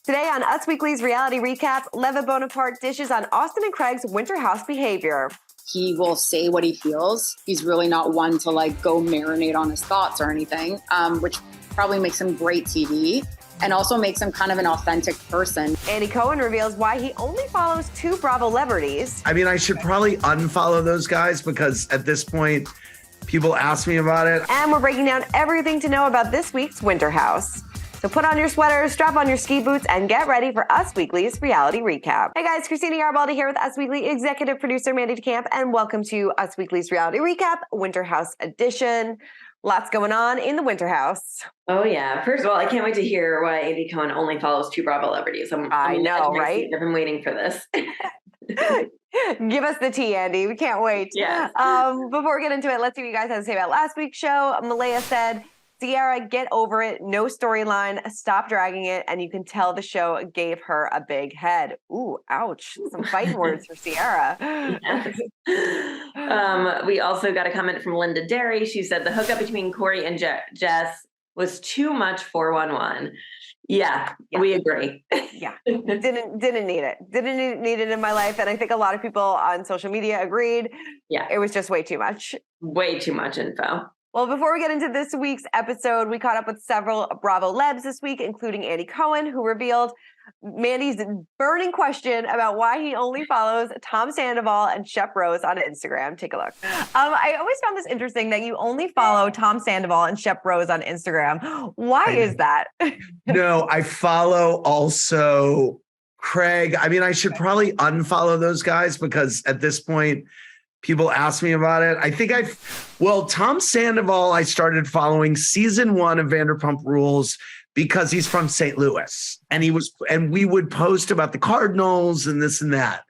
Today on Us Weekly's reality recap, Leva Bonaparte dishes on Austen and Craig's winter house behavior. He will say what he feels. He's really not one to go marinate on his thoughts or anything, which probably makes him great TV and also makes him kind of an authentic person. Andy Cohen reveals why he only follows 2 Bravolebs. I mean, I should probably unfollow those guys because at this point, people ask me about it. And we're breaking down everything to know about this week's winter house. So put on your sweaters, strap on your ski boots, and get ready for Us Weekly's reality recap. Hey guys, Christina Yarbaldi here with Us Weekly executive producer Mandy DeCamp, and welcome to Us Weekly's reality recap, Winter House edition. Lots going on in the Winter House. Oh yeah. First of all, I can't wait to hear why Andy Cohen only follows 2 Bravolebs. I know, right? I've been waiting for this. Give us the tea, Andy. We can't wait. Yeah. Before we get into it, let's see what you guys have to say about last week's show. Malaya said, Ciara, get over it. No storyline. Stop dragging it. And you can tell the show gave her a big head. Ooh, ouch. Some fighting words for Ciara. Yes. We also got a comment from Linda Derry. She said the hookup between Corey and Jess was too much 411. Yeah, we agree. Yeah, didn't need it. Didn't need it in my life. And I think a lot of people on social media agreed. Yeah. It was just way too much. Way too much info. Well, before we get into this week's episode, we caught up with several Bravolebs this week, including Andy Cohen, who revealed Mandy's burning question about why he only follows Tom Sandoval and Shep Rose on Instagram. Take a look. I always found this interesting that you only follow Tom Sandoval and Shep Rose on Instagram. Why is that? No, I follow also Craig. I mean, I should probably unfollow those guys because at this point, people ask me about it. I think Tom Sandoval, I started following season 1 of Vanderpump Rules because he's from St. Louis and we would post about the Cardinals and this and that.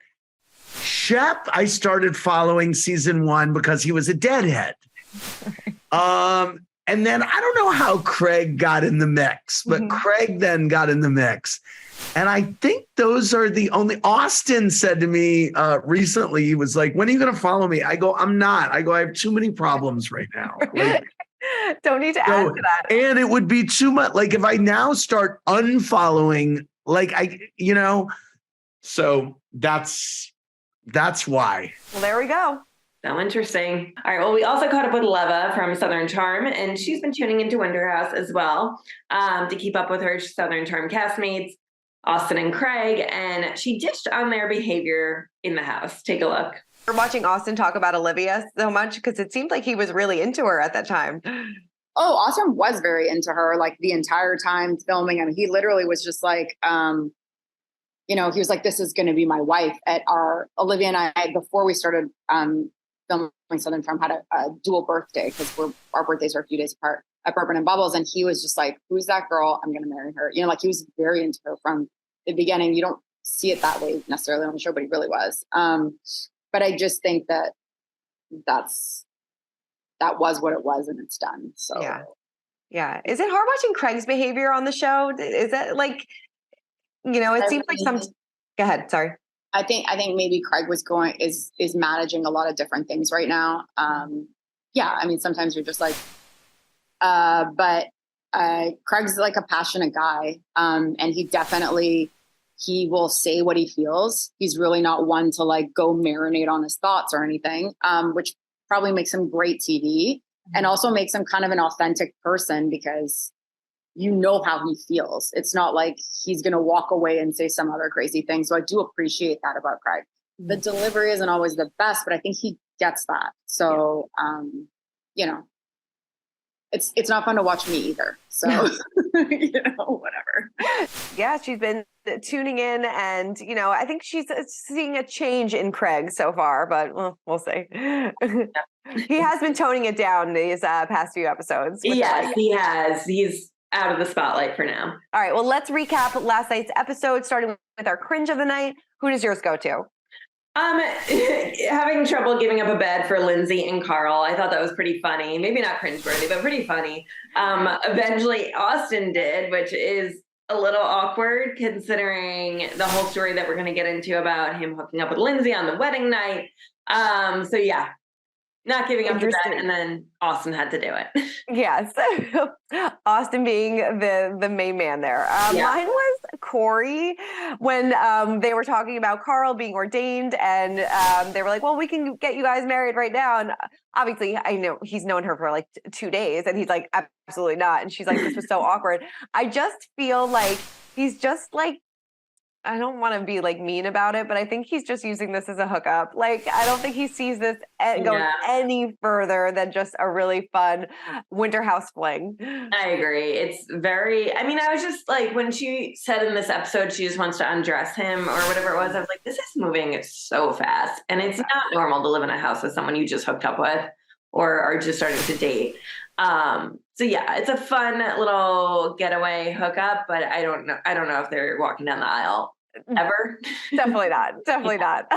Shep, I started following season 1 because he was a deadhead. And then I don't know how Craig got in the mix, but Craig then got in the mix. And I think those are the only. Austen said to me recently, he was like, when are you going to follow me? I go, I'm not. I have too many problems right now. Don't need to add to that. And it would be too much. If I now start unfollowing, so that's why. Well, there we go. So interesting. All right. Well, we also caught up with Leva from Southern Charm, and she's been tuning into Winter House as well to keep up with her Southern Charm castmates, Austen and Craig, and she dished on their behavior in the house. Take a look. We're watching Austen talk about Olivia so much because it seemed like he was really into her at that time. Oh, Austen was very into her the entire time filming. I mean, he literally was just he was like, this is going to be my wife. Olivia and I, before we started filming Southern Charm, had a dual birthday because our birthdays are a few days apart at Bourbon and Bubbles. And he was just like, who's that girl? I'm going to marry her. He was very into her from the beginning. You don't see it that way necessarily on the show, but he really was. But I just think that was what it was and it's done. So yeah. Is it hard watching Craig's behavior on the show? Is that it seems like some, go ahead. Sorry. I think maybe Craig is managing a lot of different things right now. I mean, sometimes you're just but Craig's a passionate guy. And he will say what he feels. He's really not one to go marinate on his thoughts or anything, which probably makes him great TV and also makes him kind of an authentic person because how he feels. It's not like he's going to walk away and say some other crazy thing. So I do appreciate that about Craig. The delivery isn't always the best, but I think he gets that. So, it's not fun to watch me either. So, whatever. Yeah, she's been tuning in and, I think she's seeing a change in Craig so far, but we'll see. He has been toning it down these past few episodes. Yes, he has. He's out of the spotlight for now. All right, well, let's recap last night's episode, starting with our cringe of the night. Who does yours go to? Having trouble giving up a bed for Lindsay and Carl. I thought that was pretty funny. Maybe not cringeworthy, but pretty funny. Eventually Austen did, which is a little awkward considering the whole story that we're going to get into about him hooking up with Lindsay on the wedding night. So yeah, not giving up the bet, and then Austen had to do it. Yes. Austen being the main man there. Mine was Corey when they were talking about Carl being ordained, and they were like, well, we can get you guys married right now. And obviously, I know he's known her for like 2 days, and he's like, absolutely not. And she's like, this was so awkward. I just feel like he's just like, I don't want to be like mean about it, but I think he's just using this as a hookup. Like, I don't think he sees this going any further than just a really fun winter house fling. I agree. It's very, I mean, I was just like, when she said in this episode, she just wants to undress him or whatever it was, I was like, this is moving so fast. And it's not normal to live in a house with someone you just hooked up with or are just starting to date. So yeah, it's a fun little getaway hookup, but I don't know if they're walking down the aisle ever. Definitely not. Definitely not.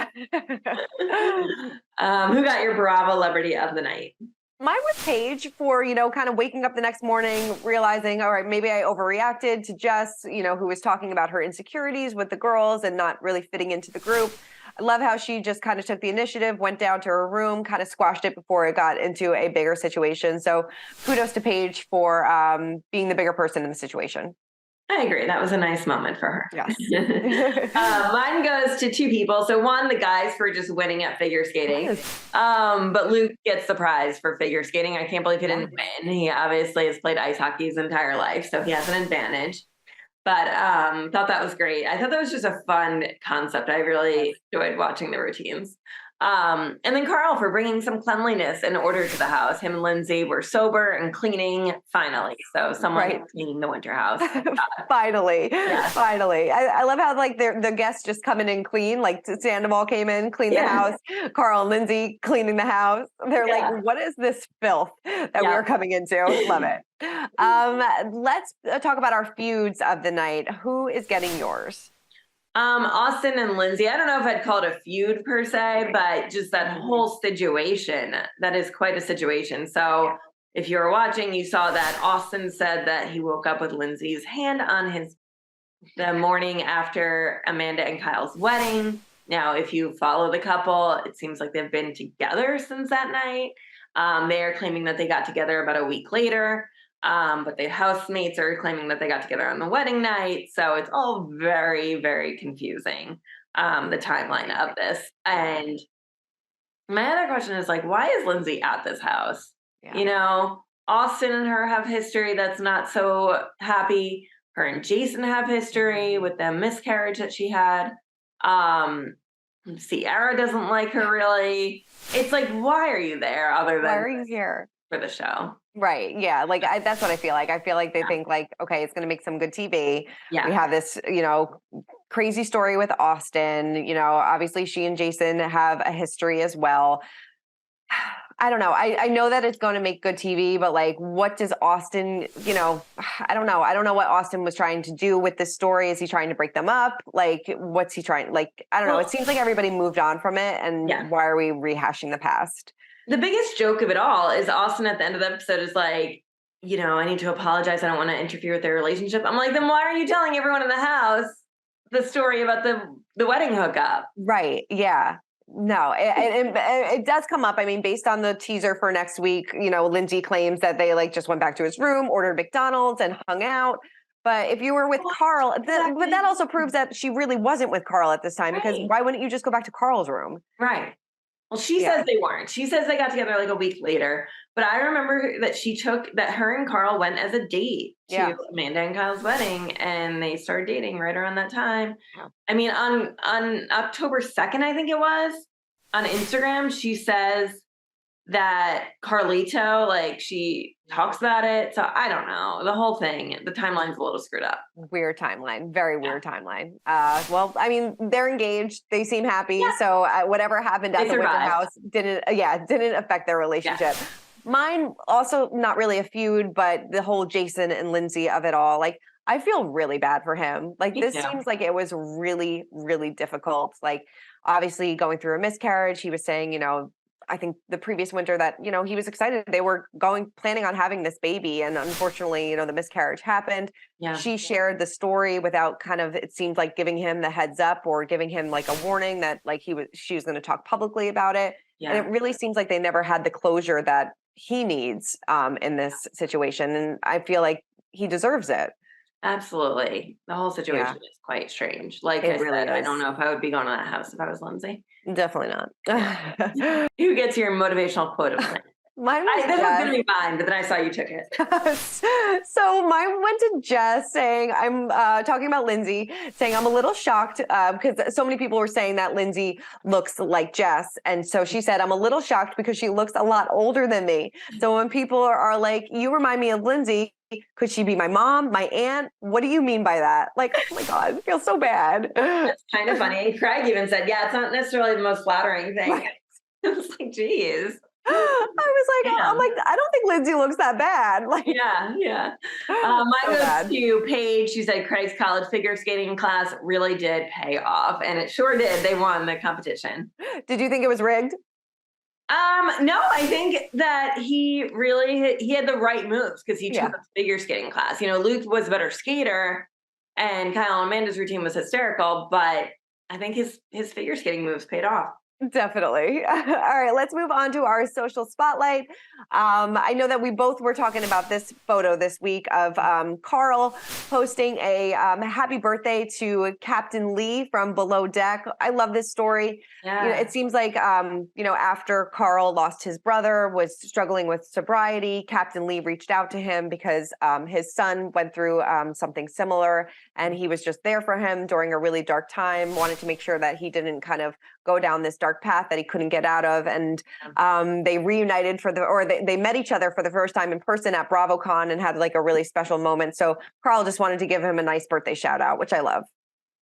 Who got your Bravo celebrity of the night? Mine was Paige for, kind of waking up the next morning, realizing, all right, maybe I overreacted to Jess, who was talking about her insecurities with the girls and not really fitting into the group. I love how she just kind of took the initiative, went down to her room, kind of squashed it before it got into a bigger situation. So kudos to Paige for being the bigger person in the situation. I agree. That was a nice moment for her. Yes. Mine goes to 2 people. So one, the guys for just winning at figure skating. Yes. But Luke gets the prize for figure skating. I can't believe he didn't win. He obviously has played ice hockey his entire life, so he has an advantage. But thought that was great. I thought that was just a fun concept. I really enjoyed watching the routines. And then Carl for bringing some cleanliness and order to the house. Him and Lindsay were sober and cleaning finally. So someone cleaning the winter house. Finally. I love how like the guests just come in and clean. Like Sandoval came in, cleaned the house. Carl and Lindsay cleaning the house. They're like, what is this filth that we're coming into? Love it. Let's talk about our feuds of the night. Who is getting yours? Austen and Lindsay. I don't know if I'd call it a feud per se, but just that whole situation, that is quite a situation. So if you were watching, you saw that Austen said that he woke up with Lindsay's hand on the morning after Amanda and Kyle's wedding. Now, if you follow the couple, it seems like they've been together since that night. They are claiming that they got together about a week later. But the housemates are claiming that they got together on the wedding night. So it's all very, very confusing, the timeline of this. And my other question is like, why is Lindsay at this house? Yeah. Austen and her have history that's not so happy. Her and Jason have history with the miscarriage that she had. Sierra doesn't like her really. It's like, why are you there other than why are you here for the show? Right. Yeah. Like that's what I feel like. I feel like they think like, okay, it's going to make some good TV. Yeah. We have this, crazy story with Austen, obviously she and Jason have a history as well. I don't know. I know that it's going to make good TV, but like, what does Austen, I don't know. I don't know what Austen was trying to do with this story. Is he trying to break them up? Like, what's he trying? Like, I don't know. It seems like everybody moved on from it. And why are we rehashing the past? The biggest joke of it all is Austen at the end of the episode is like, I need to apologize. I don't want to interfere with their relationship. I'm like, then why are you telling everyone in the house the story about the wedding hookup? Right. Yeah. No, it does come up. I mean, based on the teaser for next week, Lindsay claims that they like just went back to his room, ordered McDonald's and hung out. But if you were with Carl, but that also proves that she really wasn't with Carl at this time, because why wouldn't you just go back to Carl's room? Right. Well, she says they weren't. She says they got together like a week later. But I remember that her and Carl went as a date to Amanda and Kyle's wedding, and they started dating right around that time. Yeah. I mean, on October 2nd, I think it was, on Instagram, she says that Carlito, like, she talks about it. So I don't know. The whole thing, the timeline's a little screwed up. Weird timeline. Very weird timeline. Well, I mean, they're engaged. They seem happy. Yeah. So whatever happened at the winter house didn't affect their relationship. Yeah. Mine also not really a feud, but the whole Jason and Lindsay of it all. Like, I feel really bad for him. Like, this seems like it was really, really difficult. Like, obviously going through a miscarriage. He was saying, I think the previous winter that, he was excited. They were planning on having this baby. And unfortunately, the miscarriage happened. Yeah. She shared the story without kind of, it seemed like giving him the heads up or giving him like a warning that like she was going to talk publicly about it. Yeah. And it really seems like they never had the closure that he needs in this situation. And I feel like he deserves it. Absolutely. The whole situation is quite strange. Like It I really said, I is. don't know if I would be going to that house if I was Lindsay. Definitely not. Who gets your motivational quote of the night? Mine was This was Jess. going to be mine, but then I saw you took it. So mine went to Jess saying, I'm talking about Lindsay, saying I'm a little shocked because so many people were saying that Lindsay looks like Jess. And so she said, I'm a little shocked because she looks a lot older than me. So when people are like, you remind me of Lindsay, could she be my mom, my aunt? What do you mean by that? Like, oh my God, I feel so bad. That's kind of funny. Craig even said, yeah, it's not necessarily the most flattering thing. Right. I was like, geez. I was like, Damn. I'm like, I don't think Lindsay looks that bad. Like, Yeah. Mine So goes bad. to Paige. She said Craig's college figure skating class really did pay off, and it sure did. They won the competition. Did you think it was rigged? No, I think that he had the right moves because he took a figure skating class. You know, Luke was a better skater, and Kyle and Amanda's routine was hysterical, but I think his figure skating moves paid off. Definitely. All right, let's move on to our social spotlight. I know that we both were talking about this photo this week of Carl posting a happy birthday to Captain Lee from Below Deck. I love this story. Yeah. You know, it seems like, after Carl lost his brother, was struggling with sobriety, Captain Lee reached out to him because his son went through something similar, and he was just there for him during a really dark time, wanted to make sure that he didn't kind of go down this dark path that he couldn't get out of. And they reunited they met each other for the first time in person at BravoCon and had like a really special moment. So Carl just wanted to give him a nice birthday shout out, which I love.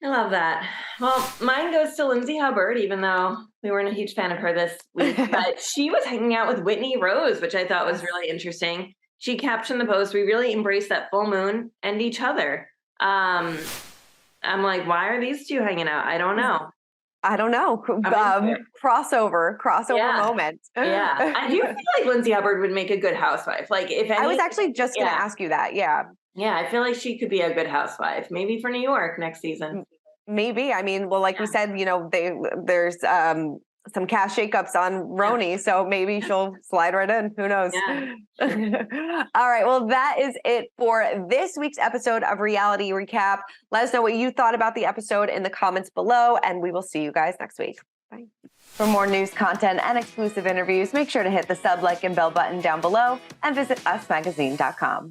I love that. Well, mine goes to Lindsay Hubbard, even though we weren't a huge fan of her this week, but she was hanging out with Whitney Rose, which I thought was really interesting. She captioned the post, "We really embrace that full moon and each other." I'm like, why are these two hanging out? I don't know. Crossover moment. Yeah. I do feel like Lindsay Hubbard would make a good housewife. Like if I was actually just going to ask you that. Yeah. Yeah. I feel like she could be a good housewife, maybe for New York next season. Maybe. I mean, well, like we said, there's some cash shakeups on Roni, so maybe she'll slide right in. Who knows? Yeah. All right. Well, that is it for this week's episode of Reality Recap. Let us know what you thought about the episode in the comments below, and we will see you guys next week. Bye. For more news, content, and exclusive interviews, make sure to hit the sub, like, and bell button down below and visit usmagazine.com.